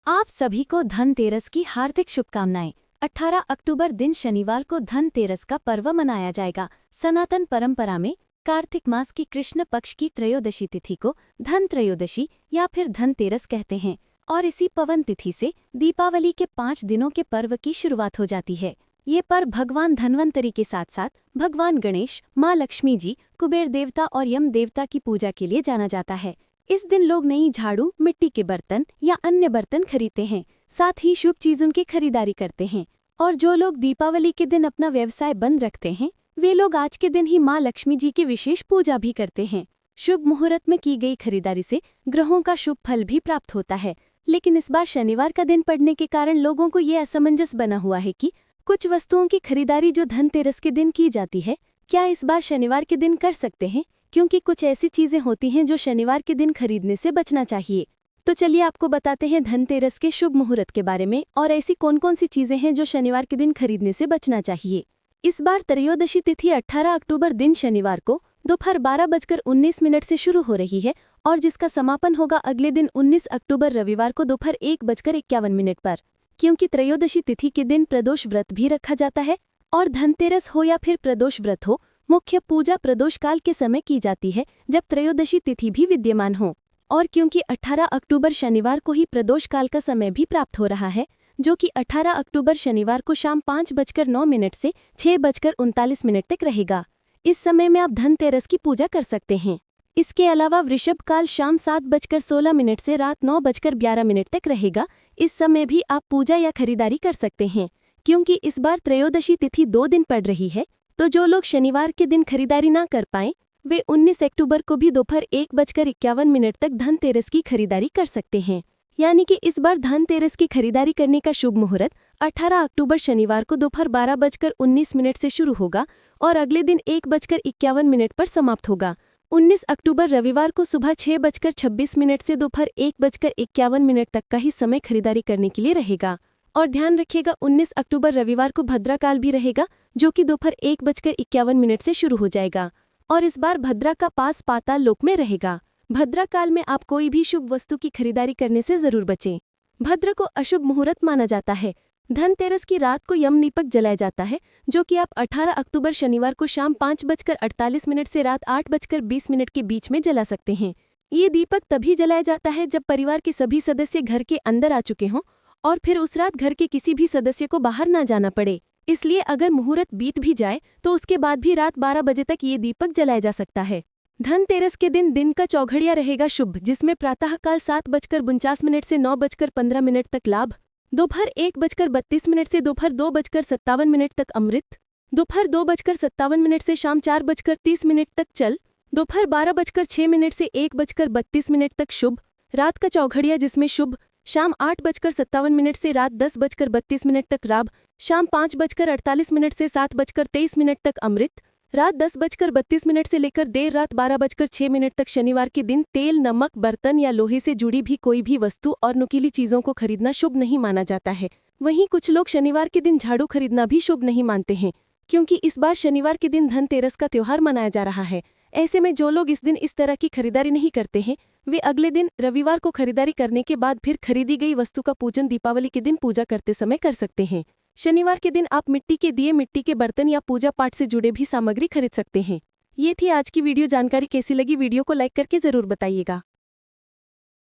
आप सभी को धनतेरस की हार्दिक शुभकामनाएं। 18 अक्टूबर दिन शनिवार को धनतेरस का पर्व मनाया जाएगा। सनातन परंपरा में कार्तिक मास की कृष्ण पक्ष की त्रयोदशी तिथि को धन त्रयोदशी या फिर धनतेरस कहते हैं और इसी पवन तिथि से दीपावली के 5 दिनों के पर्व की शुरुआत हो जाती है। ये पर्व भगवान धन्वंतरी के साथ साथ भगवान गणेश, माँ लक्ष्मी जी, कुबेर देवता और यम देवता की पूजा के लिए जाना जाता है। इस दिन लोग नई झाड़ू, मिट्टी के बर्तन या अन्य बर्तन खरीदते हैं, साथ ही शुभ चीजों की खरीदारी करते हैं। और जो लोग दीपावली के दिन अपना व्यवसाय बंद रखते हैं, वे लोग आज के दिन ही माँ लक्ष्मी जी की विशेष पूजा भी करते हैं। शुभ मुहूर्त में की गई खरीदारी से ग्रहों का शुभ फल भी प्राप्त होता है, लेकिन इस बार शनिवार का दिन पड़ने के कारण लोगों को ये असमंजस बना हुआ है कि कुछ वस्तुओं की खरीदारी जो धनतेरस के दिन की जाती है, क्या इस बार शनिवार के दिन कर सकते हैं, क्योंकि कुछ ऐसी चीजें होती हैं जो शनिवार के दिन खरीदने से बचना चाहिए। तो चलिए आपको बताते हैं धनतेरस के शुभ मुहूर्त के बारे में और ऐसी कौन कौन सी चीजें हैं जो शनिवार के दिन खरीदने से बचना चाहिए। इस बार त्रयोदशी तिथि 18 अक्टूबर दिन शनिवार को दोपहर 12:19 से शुरू हो रही है और जिसका समापन होगा अगले दिन 19 अक्टूबर रविवार को दोपहर 1:51 पर। क्योंकि त्रयोदशी तिथि के दिन प्रदोष व्रत भी रखा जाता है और धनतेरस हो या फिर प्रदोष व्रत हो, मुख्य पूजा प्रदोष काल के समय की जाती है जब त्रयोदशी तिथि भी विद्यमान हो। और क्योंकि 18 अक्टूबर शनिवार को ही प्रदोष काल का समय भी प्राप्त हो रहा है, जो कि 18 अक्टूबर शनिवार को शाम 5:09 से 6:39 तक रहेगा। इस समय में आप धनतेरस की पूजा कर सकते हैं। इसके अलावा वृषभ काल शाम 7:16 से रात 9:11 तक रहेगा। इस समय भी आप पूजा या खरीदारी कर सकते हैं। क्योंकि इस बार त्रयोदशी तिथि 2 दिन पड़ रही है, तो जो लोग शनिवार के दिन खरीदारी ना कर पाएं, वे 19 अक्टूबर को भी दोपहर 1:51 तक धनतेरस की खरीदारी कर सकते हैं। यानी कि इस बार धनतेरस की खरीदारी करने का शुभ मुहूर्त 18 अक्टूबर शनिवार को दोपहर 12:19 से शुरू होगा और अगले दिन 1:51 पर समाप्त होगा। 19 अक्टूबर रविवार को सुबह 6:26 से दोपहर 1:51 तक का ही समय खरीदारी करने के लिए रहेगा। और ध्यान रखिएगा 19 अक्टूबर रविवार को भद्रा काल भी रहेगा, जो कि दोपहर 1:51 से शुरू हो जाएगा। और इस बार भद्रा का पास पाताल लोक में रहेगा। भद्रा काल में आप कोई भी शुभ वस्तु की खरीदारी करने से जरूर बचें। भद्र को अशुभ मुहूर्त माना जाता है। धनतेरस की रात को यम दीपक जलाया जाता है, जो कि आप 18 अक्टूबर शनिवार को शाम 5:48 से रात 8:20 के बीच में जला सकते हैं। ये दीपक तभी जलाया जाता है जब परिवार के सभी सदस्य घर के अंदर आ चुके हों और फिर उस रात घर के किसी भी सदस्य को बाहर ना जाना पड़े। इसलिए अगर मुहूर्त बीत भी जाए तो उसके बाद भी रात 12 बजे तक ये दीपक जलाया जा सकता है। धनतेरस के दिन का चौघड़िया रहेगा शुभ, जिसमें प्रातःकाल 7:49 से 9:15 तक लाभ, दोपहर 1:32 से दोपहर 2:57 तक अमृत, दोपहर 2:57 से शाम 4:30 तक चल, दोपहर 12:06 से 1:32 तक शुभ, रात का चौघड़िया जिसमें शुभ, शाम 8:57 से रात 10:32 तक राब, शाम 5:48 से 7:23 तक अमृत, रात 10:32 से लेकर देर रात 12:06 तक शनिवार के दिन तेल, नमक, बर्तन या लोहे से जुड़ी भी कोई भी वस्तु और नुकीली चीजों को खरीदना शुभ नहीं माना जाता है। वहीं कुछ लोग शनिवार के दिन झाड़ू खरीदना भी शुभ नहीं मानते हैं, क्योंकि इस बार शनिवार के दिन धनतेरस का त्योहार मनाया जा रहा है। ऐसे में जो लोग इस दिन इस तरह की खरीदारी नहीं करते हैं, वे अगले दिन रविवार को खरीदारी करने के बाद फिर खरीदी गई वस्तु का पूजन दीपावली के दिन पूजा करते समय कर सकते हैं। शनिवार के दिन आप मिट्टी के दिए, मिट्टी के बर्तन या पूजा पाठ से जुड़े भी सामग्री खरीद सकते हैं। ये थी आज की वीडियो। जानकारी कैसी लगी वीडियो को लाइक करके जरूर बताइएगा।